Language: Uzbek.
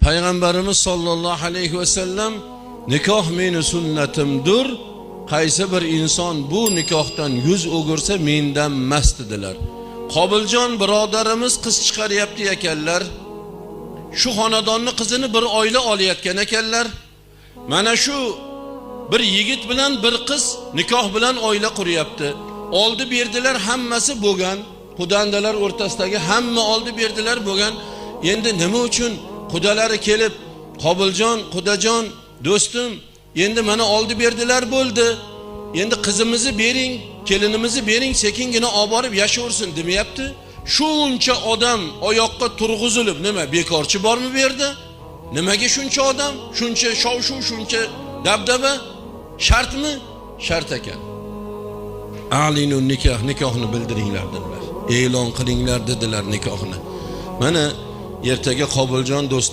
Payg'ambarimiz sollallohu alayhi vasallam nikoh meni sunnatimdir. Qaysi bir inson bu nikohdan yuz o'girsa mendan emas dedilar. Qobiljon birodarimiz qiz chiqaryapti ekanlar. Shu xonadonni qizini bir oila olayotgan ekanlar. Mana shu bir yigit bilan bir qiz nikoh bilan oila quryapti. Oldi berdilar, hammasi bo'lgan. Xudandalar o'rtasidagi hamma oldi berdilar bo'lgan. Endi nima uchun qudalari kelib, Qobiljon, qudajon, do'stim, endi mana oldi berdilar bo'ldi. Endi qizimizni bering, kelinimizni bering, sekingina olib borib yashaversin demayapti. Shuncha odam oyoqqa turg'izilib, nima bekorchi bormi bu yerda? Nimaga shuncha odam, shuncha shov-shuv, shuncha dabdaba? Shartmi? Shart ekan. A'linu nikoh, nikohni bildiringlar dedilar. E'lon qilinglar dedilar nikohni. Mana ertaga Qobiljon do'st